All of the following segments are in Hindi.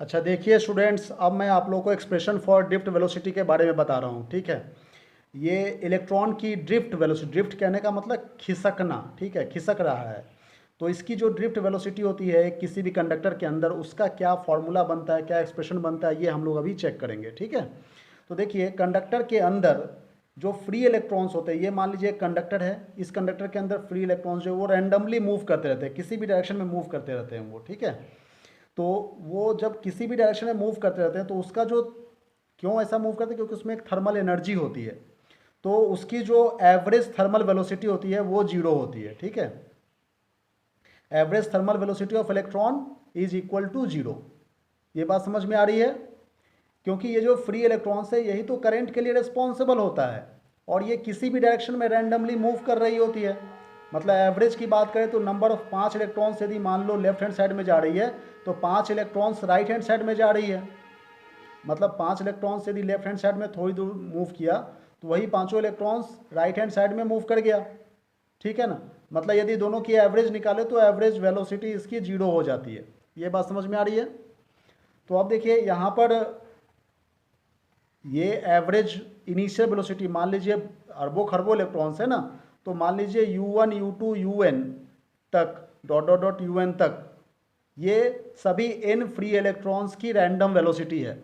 अच्छा देखिए स्टूडेंट्स, अब मैं आप लोगों को एक्सप्रेशन फॉर ड्रिफ्ट वेलोसिटी के बारे में बता रहा हूँ। ठीक है, ये इलेक्ट्रॉन की ड्रिफ्ट वेलोसिटी, ड्रिफ्ट कहने का मतलब खिसकना, ठीक है, खिसक रहा है। तो इसकी जो ड्रिफ्ट वेलोसिटी होती है किसी भी कंडक्टर के अंदर, उसका क्या फॉर्मूला बनता है, क्या एक्सप्रेशन बनता है, ये हम लोग अभी चेक करेंगे। ठीक है, तो देखिए कंडक्टर के अंदर जो फ्री इलेक्ट्रॉन्स होते हैं, ये मान लीजिए एक कंडक्टर है, इस कंडक्टर के अंदर फ्री इलेक्ट्रॉन्स जो वो रैंडमली मूव करते रहते हैं, किसी भी डायरेक्शन में मूव करते रहते हैं वो। ठीक है, तो वो जब किसी भी डायरेक्शन में मूव करते रहते हैं तो उसका जो, क्यों ऐसा मूव करते हैं, क्योंकि उसमें एक थर्मल एनर्जी होती है। तो उसकी जो एवरेज थर्मल वेलोसिटी होती है वो जीरो होती है। ठीक है, average thermal velocity of electron is equal to zero. ये बात समझ में आ रही है? क्योंकि ये जो फ्री इलेक्ट्रॉन्स है यही तो करंट के लिए रिस्पॉन्सिबल होता है, और ये किसी भी डायरेक्शन में रैंडमली मूव कर रही होती है। मतलब एवरेज की बात करें तो नंबर ऑफ 5 इलेक्ट्रॉन्स यदि मान लो लेफ्ट हैंड साइड में जा रही है, तो 5 इलेक्ट्रॉन्स राइट हैंड साइड में जा रही है। मतलब 5 इलेक्ट्रॉन्स यदि लेफ्ट हैंड साइड में थोड़ी दूर मूव किया, तो वही पाँचों इलेक्ट्रॉन्स राइट हैंड साइड में मूव कर गया। ठीक है ना? मतलब यदि दोनों की एवरेज निकाले तो एवरेज वेलोसिटी इसकी जीरो हो जाती है। ये बात समझ में आ रही है? तो अब देखिए यहाँ पर ये एवरेज इनिशियल वेलोसिटी मान लीजिए अरबों खरबों इलेक्ट्रॉन्स है ना, तो मान लीजिए u1 u2 un तक, डॉट डॉट डॉट un तक, ये सभी n फ्री इलेक्ट्रॉन्स की रैंडम वेलोसिटी है।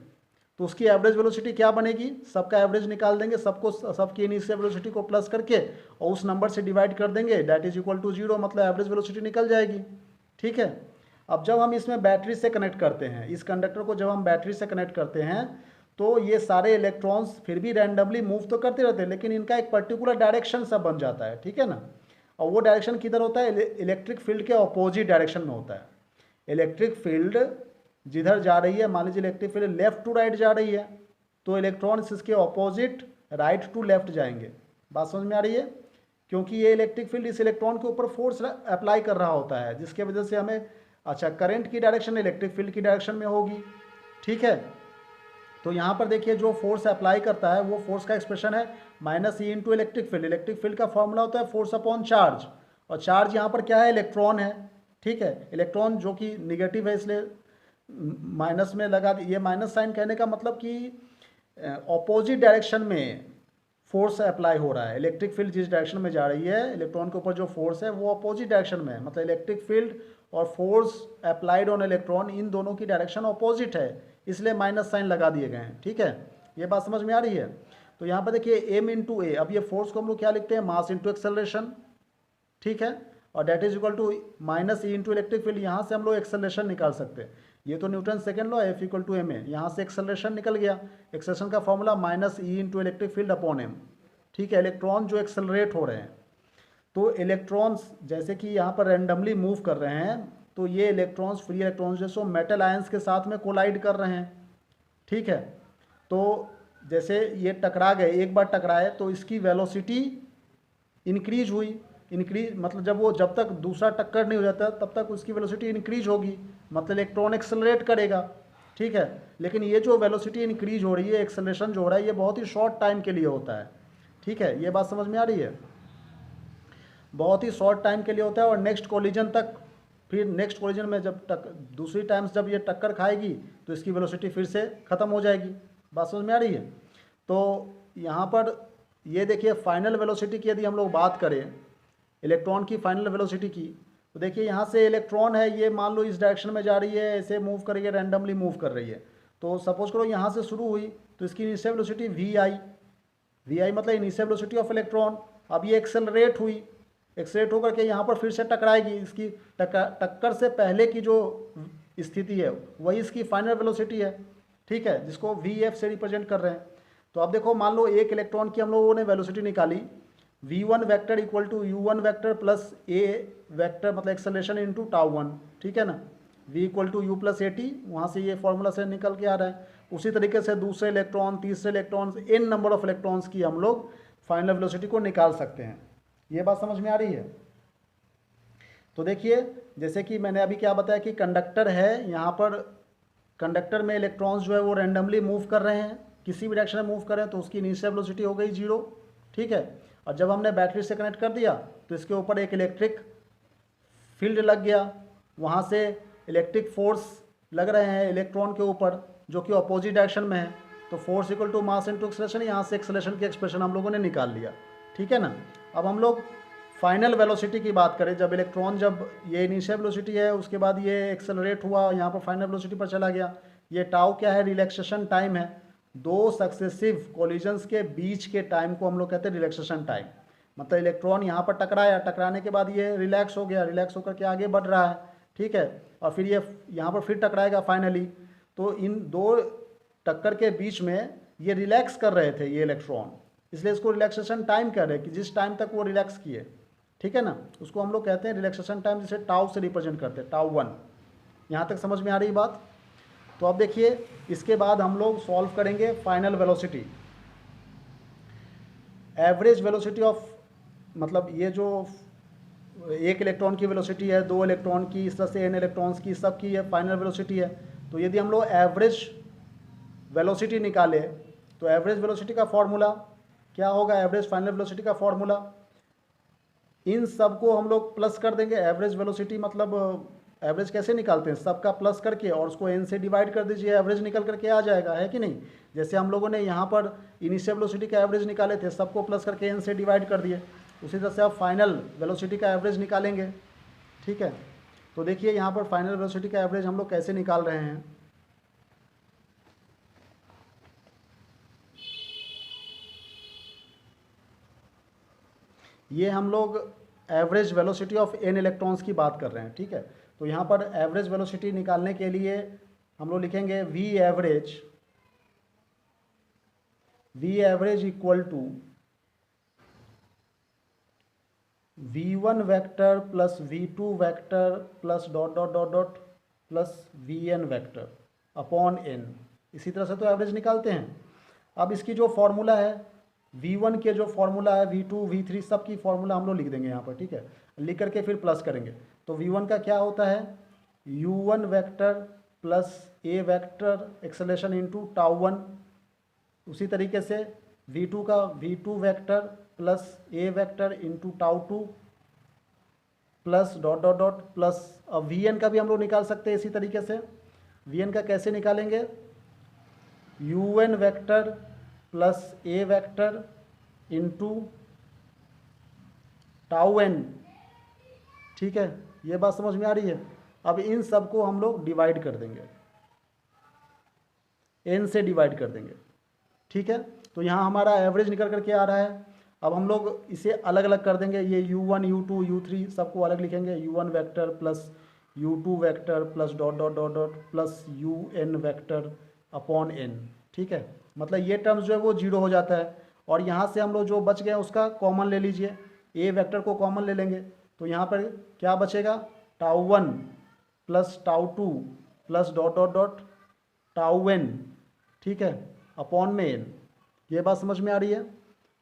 तो उसकी एवरेज वेलोसिटी क्या बनेगी, सबका एवरेज निकाल देंगे, सबको सबकी इनिशियल वेलोसिटी को प्लस करके और उस नंबर से डिवाइड कर देंगे, that is equal to zero, मतलब एवरेज वेलोसिटी निकल जाएगी। ठीक है, अब जब हम इसमें बैटरी से कनेक्ट करते हैं, इस कंडक्टर को जब हम बैटरी से कनेक्ट करते हैं, तो ये सारे इलेक्ट्रॉन्स फिर भी रैंडमली मूव तो करते रहते हैं, लेकिन इनका एक पर्टिकुलर डायरेक्शन सब बन जाता है। ठीक है ना? और वो डायरेक्शन किधर होता है, इलेक्ट्रिक फील्ड के अपोजिट डायरेक्शन में होता है। इलेक्ट्रिक फील्ड जिधर जा रही है, मान लीजिए electric field left to right जा रही है, तो इलेक्ट्रॉन्स इसके ऑपोजिट राइट टू लेफ्ट जाएंगे। बात समझ में आ रही है? क्योंकि ये इलेक्ट्रिक फील्ड इस इलेक्ट्रॉन के ऊपर फोर्स अप्लाई कर रहा होता है, जिसके वजह से हमें, अच्छा, करंट की डायरेक्शन इलेक्ट्रिक फील्ड की डायरेक्शन में होगी। ठीक है, तो यहाँ पर देखिए जो फोर्स अप्लाई करता है वो फोर्स का एक्सप्रेशन है minus e into electric field. Electric field का फॉर्मूला होता है फोर्स अपॉन चार्ज, और चार्ज यहाँ पर क्या है, इलेक्ट्रॉन है। ठीक है, इलेक्ट्रॉन जो कि निगेटिव है, इसलिए माइनस में लगा, ये माइनस साइन कहने का मतलब कि ऑपोजिट डायरेक्शन में फोर्स अप्लाई हो रहा है। इलेक्ट्रिक फील्ड जिस डायरेक्शन में जा रही है, इलेक्ट्रॉन के ऊपर जो फोर्स है वो अपोजिट डायरेक्शन में है। मतलब इलेक्ट्रिक फील्ड और फोर्स अप्लाइड ऑन इलेक्ट्रॉन, इन दोनों की डायरेक्शन अपोजिट है, इसलिए माइनस साइन लगा दिए गए हैं। ठीक है, ये बात समझ में आ रही है? तो यहाँ पर देखिए एम इंटू ए, अब ये फोर्स को हम लोग क्या लिखते हैं, मास इंटू एक्सेलरेशन। ठीक है, और that is equal to minus e into electric field, यहाँ से हम लोग एक्सेलरेशन निकाल सकते हैं। ये तो Newton second law, F equal to M A, यहाँ से एक्सेलरेशन निकल गया। एक्सेलरेशन का formula minus e into electric field upon m. ठीक है, इलेक्ट्रॉन जो एक्सेलरेट हो रहे हैं, तो इलेक्ट्रॉन्स जैसे कि यहाँ पर रैंडमली मूव कर रहे हैं, तो ये इलेक्ट्रॉन्स, फ्री इलेक्ट्रॉन्स जो सो मेटल आयंस के साथ में कोलाइड कर रहे हैं। ठीक है, तो जैसे ये टकरा गए, एक बार टकराए तो इसकी वेलोसिटी इंक्रीज हुई। इंक्रीज मतलब जब तक दूसरा टक्कर नहीं हो जाता तब तक उसकी वेलोसिटी इंक्रीज होगी, मतलब इलेक्ट्रॉन एक्सेलरेट करेगा। ठीक है, लेकिन ये जो वेलोसिटी इंक्रीज हो रही है, एक्सेलरेशन जो हो रहा है, ये बहुत ही शॉर्ट टाइम के लिए होता है। ठीक है, ये बात समझ में आ रही है? बहुत ही शॉर्ट टाइम के लिए होता है, और नेक्स्ट कोलिजन तक, फिर नेक्स्ट कोलिजन में जब दूसरी टाइम्स जब ये टक्कर खाएगी तो इसकी वेलोसिटी फिर से ख़त्म हो जाएगी। बात समझ में आ रही है? तो यहाँ पर ये देखिए फाइनल वेलोसिटी की यदि हम लोग बात करें, इलेक्ट्रॉन की फाइनल वेलोसिटी की, तो देखिए यहाँ से इलेक्ट्रॉन है, ये मान लो इस डायरेक्शन में जा रही है, ऐसे मूव कर रही है, रैंडमली मूव कर रही है। तो सपोज करो यहाँ से शुरू हुई, तो इसकी इनिशियल वेलोसिटी वी आई मतलब इनिशियल वेलोसिटी ऑफ इलेक्ट्रॉन। अब ये एक्सेलरेट हुई, एक्सेलरेट होकर के यहाँ पर फिर से टकराएगी। इसकी टक्कर से पहले की जो स्थिति है वही इसकी फाइनल वेलोसिटी है। ठीक है, जिसको वी एफ से रिप्रेजेंट कर रहे हैं। तो अब देखो, मान लो एक इलेक्ट्रॉन की हम लोगों ने वेलोसिटी निकाली, v1 vector equal to u1 vector plus a vector, मतलब एक्सेलरेशन इंटू टाउ वन। ठीक है ना, v equal to u plus a t, वहाँ से ये फॉर्मूला से निकल के आ रहा है। उसी तरीके से दूसरे इलेक्ट्रॉन, तीसरे electrons, n number of electrons की हम लोग फाइनल वेलोसिटी को निकाल सकते हैं। ये बात समझ में आ रही है? तो देखिए, जैसे कि मैंने अभी क्या बताया कि कंडक्टर है, यहाँ पर कंडक्टर में इलेक्ट्रॉन्स जो है वो रैंडमली मूव कर रहे हैं, किसी भी डायरेक्शन में मूव कर रहे हैं, तो उसकी इनिशियल वेलोसिटी हो गई जीरो। ठीक है, और जब हमने बैटरी से कनेक्ट कर दिया तो इसके ऊपर एक इलेक्ट्रिक फील्ड लग गया, वहाँ से इलेक्ट्रिक फोर्स लग रहे हैं इलेक्ट्रॉन के ऊपर जो कि अपोजिट डायरेक्शन में है, तो force equal to mass into acceleration, यहाँ से एक्सेलरेशन की एक्सप्रेशन हम लोगों ने निकाल लिया। ठीक है ना। अब हम लोग फाइनल वेलोसिटी की बात करें, जब इलेक्ट्रॉन, जब ये इनिशियल वेलोसिटी है, उसके बाद ये एक्सेलरेट हुआ, यहाँ पर फाइनल वेलोसिटी पर चला गया, ये टाउ क्या है, रिलैक्सेशन टाइम है। दो सक्सेसिव कोलिजन्स के बीच के टाइम को हम लोग कहते हैं रिलैक्सेशन टाइम। मतलब इलेक्ट्रॉन यहाँ पर टकराया, टकराने के बाद ये रिलैक्स हो गया, रिलैक्स होकर के आगे बढ़ रहा है, ठीक है, और फिर ये यहाँ पर फिर टकराएगा फाइनली। तो इन दो टक्कर के बीच में ये रिलैक्स कर रहे थे ये इलेक्ट्रॉन, इसलिए इसको रिलैक्सेशन टाइम कह रहे हैं कि जिस टाइम तक वो रिलैक्स किए। ठीक है ना, उसको हम लोग कहते हैं रिलैक्सेशन टाइम, जिसे टाउ से रिप्रेजेंट करते हैं, टाउ 1। यहाँ तक समझ में आ रही बात। तो अब देखिए, इसके बाद हम लोग सॉल्व करेंगे final velocity. Average velocity of, मतलब ये जो एक इलेक्ट्रॉन की वेलोसिटी है, दो इलेक्ट्रॉन की, इस तरह से n इलेक्ट्रॉन्स की, सब की ये फाइनल वेलोसिटी है। तो यदि हम लोग एवरेज वेलोसिटी निकाले तो एवरेज वेलोसिटी का फॉर्मूला क्या होगा, एवरेज फाइनल वेलोसिटी का फॉर्मूला, इन सब को हम लोग प्लस कर देंगे। एवरेज वेलोसिटी मतलब एवरेज कैसे निकालते हैं, सबका प्लस करके और उसको n से डिवाइड कर दीजिए, एवरेज निकल करके आ जाएगा, है कि नहीं। जैसे हम लोगों ने यहाँ पर इनिशियल वेलोसिटी का एवरेज निकाले थे, सबको प्लस करके n से डिवाइड कर दिए, उसी तरह से आप फाइनल वेलोसिटी का एवरेज निकालेंगे। ठीक है, तो देखिए यहाँ पर फाइनल वेलोसिटी का एवरेज हम लोग कैसे निकाल रहे हैं। ये हम लोग average velocity of n electrons की बात कर रहे हैं। ठीक है, तो यहाँ पर एवरेज वेलोसिटी निकालने के लिए हम लोग लिखेंगे v average equal to v1 vector plus v2 vector plus dot dot dot dot plus vn vector upon n। इसी तरह से तो एवरेज निकालते हैं। अब इसकी जो फॉर्मूला है, v1 के जो फॉर्मूला है, v2 v3 सब की फॉर्मूला हम लोग लिख देंगे यहाँ पर। ठीक है, लिख करके फिर प्लस करेंगे। तो v1 का क्या होता है, u1 vector plus a vector acceleration into tau 1। उसी तरीके से v2 का v2 vector plus a vector into tau 2 plus dot dot dot plus, अब vn का भी हम लोग निकाल सकते हैं इसी तरीके से। vn का कैसे निकालेंगे, un vector plus a vector into tau n। ठीक है, ये बात समझ में आ रही है। अब इन सब को हम लोग डिवाइड कर देंगे, n से डिवाइड कर देंगे। ठीक है, तो यहाँ हमारा एवरेज निकल करके आ रहा है। अब हम लोग इसे अलग अलग कर देंगे, ये u1 u2 u3 सबको अलग लिखेंगे, u1 vector plus u2 vector plus dot dot dot dot plus un vector upon n। ठीक है, मतलब ये टर्म्स जो है वो जीरो हो जाता है, और यहाँ से हम लोग जो बच गए उसका कॉमन ले लीजिए, a वेक्टर को कॉमन ले लेंगे, तो यहाँ पर क्या बचेगा, tau 1 plus tau 2 plus dot dot dot tau n। ठीक है, अपॉन में n। ये बात समझ में आ रही है।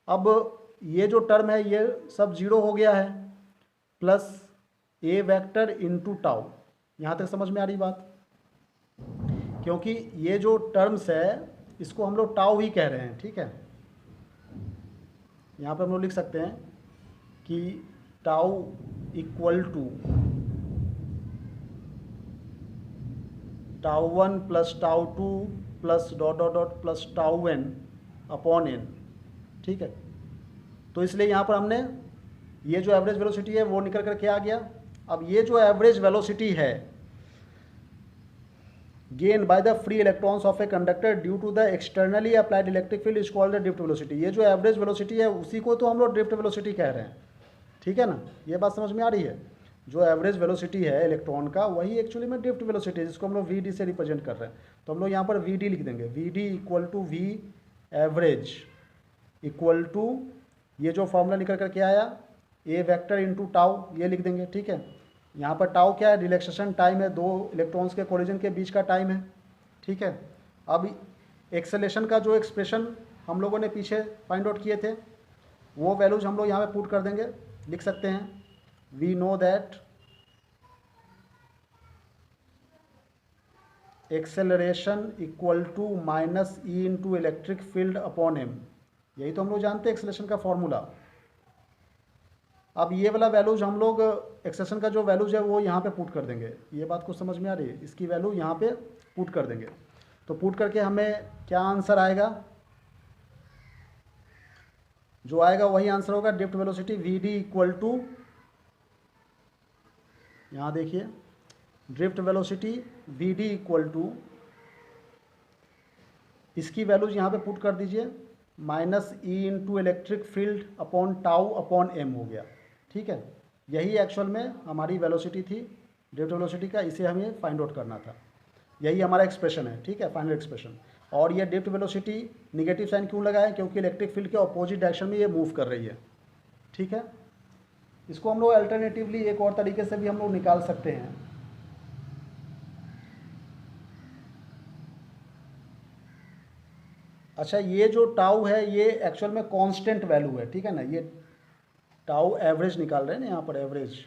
अब ये जो टर्म है ये सब जीरो हो गया है, plus a vector into tau. यहाँ तक समझ में आ रही बात, क्योंकि ये जो टर्म्स है इसको हम लोग टाउ ही कह रहे हैं। ठीक है, यहाँ पर हम लोग लिख सकते हैं कि tau equal to tau 1 plus tau 2 plus dot dot dot plus tau n upon n। ठीक है, तो इसलिए यहाँ पर हमने ये जो एवरेज वेलोसिटी है वो निकल करके आ गया। अब ये जो एवरेज वेलोसिटी है gain by the free electrons of a conductor due to the externally applied electric field is called the drift velocity. ये जो एवरेज वेलोसिटी है उसी को तो हम लोग ड्रिफ्ट वेलोसिटी कह रहे हैं। ठीक है ना, ये बात समझ में आ रही है। जो एवरेज वेलोसिटी है इलेक्ट्रॉन का वही एक्चुअली में ड्रिफ्ट वेलोसिटी है, जिसको हम लोग वी से रिप्रेजेंट कर रहे हैं। तो हम लोग यहाँ पर वी लिख देंगे, v equal to v average equal to, ये जो फॉर्मूला निकल करके आया, ए वेक्टर इंटू टाउ, ये लिख देंगे। ठीक है, यहाँ पर टाउ क्या है, रिलैक्सेशन टाइम है, दो इलेक्ट्रॉन्स के कोलिजन के बीच का टाइम है। ठीक है, अब एक्सेलेरेशन का जो एक्सप्रेशन हम लोगों ने पीछे फाइंड आउट किए थे वो वैल्यूज हम लोग यहाँ पे पुट कर देंगे, लिख सकते हैं we know that acceleration equal to minus e into electric field upon m. यही तो हम लोग जानते हैं एक्सेलरेशन का फॉर्मूला। अब ये वाला वैल्यूज हम लोग एक्सेशन का जो वैल्यूज है वो यहाँ पे पुट कर देंगे। ये बात कुछ समझ में आ रही है? इसकी वैल्यू यहाँ पे पुट कर देंगे। तो पुट करके हमें क्या आंसर आएगा? जो आएगा वही आंसर होगा। Drift velocity v d equal to, यहाँ देखिए, drift velocity v d equal to, इसकी वैल्यूज यहाँ पे पुट कर दीजिए, minus e into electric field upon tau upon m हो गया। ठीक है, यही एक्चुअल में हमारी वेलोसिटी थी ड्रिफ्ट वेलोसिटी का, इसे हमें फाइंड आउट करना था। यही हमारा एक्सप्रेशन है। ठीक है, फाइनल एक्सप्रेशन। और ये ड्रिफ्ट वेलोसिटी निगेटिव साइन क्यों लगाए? क्योंकि इलेक्ट्रिक फील्ड के अपोजिट डायरेक्शन में ये मूव कर रही है। ठीक है, इसको हम लोग अल्टरनेटिवली एक और तरीके से भी हम लोग निकाल सकते हैं। अच्छा, ये जो टाउ है ये एक्चुअल में कांस्टेंट वैल्यू है। ठीक है ना, ये टाउ एवरेज निकाल रहे हैं ना यहाँ पर, एवरेज,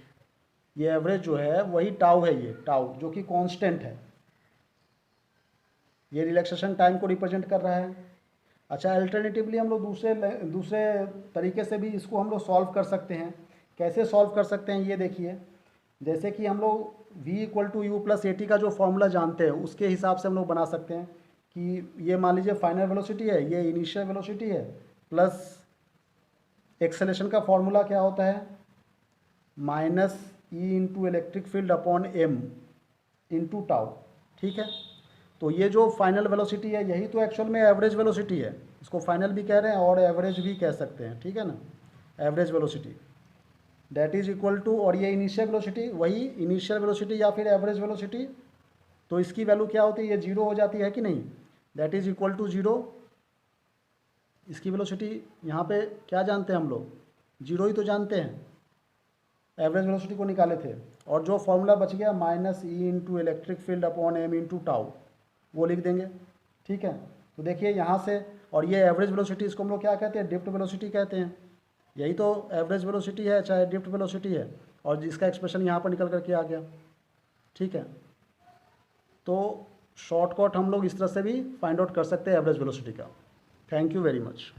ये एवरेज जो है वही टाउ है, ये टाउ जो कि कांस्टेंट है, ये रिलैक्सेशन टाइम को रिप्रेजेंट कर रहा है। अच्छा, अल्टरनेटिवली हम लोग दूसरे तरीके से भी इसको हम लोग सॉल्व कर सकते हैं। कैसे सॉल्व कर सकते हैं ये देखिए, जैसे कि हम लोग v equal to u plus a t का जो फॉर्मूला जानते हैं उसके हिसाब से हम लोग बना सकते हैं कि ये मान लीजिए फाइनल वेलोसिटी है, ये इनिशियल वेलोसिटी है, प्लस एक्सेलेरेशन का फॉर्मूला क्या होता है? Minus e into electric field upon m into tau. ठीक है, तो ये जो फाइनल वेलोसिटी है यही तो एक्चुअल में एवरेज वेलोसिटी है। इसको फाइनल भी कह रहे हैं और एवरेज भी कह सकते हैं। ठीक है ना, average velocity that is equal to, और ये इनिशियल वेलोसिटी, वही इनिशियल वेलोसिटी या फिर एवरेज वेलोसिटी, तो इसकी वैल्यू क्या होती है? ये जीरो हो जाती है कि नहीं? That is equal to zero. इसकी वेलोसिटी यहाँ पे क्या जानते हैं हम लोग? जीरो ही तो जानते हैं, एवरेज वेलोसिटी को निकाले थे। और जो फॉर्मूला बच गया minus e into electric field upon m into tau, वो लिख देंगे। ठीक है, तो देखिए यहाँ से, और ये एवरेज वेलोसिटी, इसको हम लोग क्या कहते हैं? ड्रिफ्ट वेलोसिटी कहते हैं। यही तो एवरेज वेलोसिटी है चाहे ड्रिफ्ट वेलोसिटी है, और जिसका एक्सप्रेशन यहाँ पर निकल करके आ गया। ठीक है, तो शॉर्टकट हम लोग इस तरह से भी फाइंड आउट कर सकते हैं एवरेज वेलोसिटी का। Thank you very much.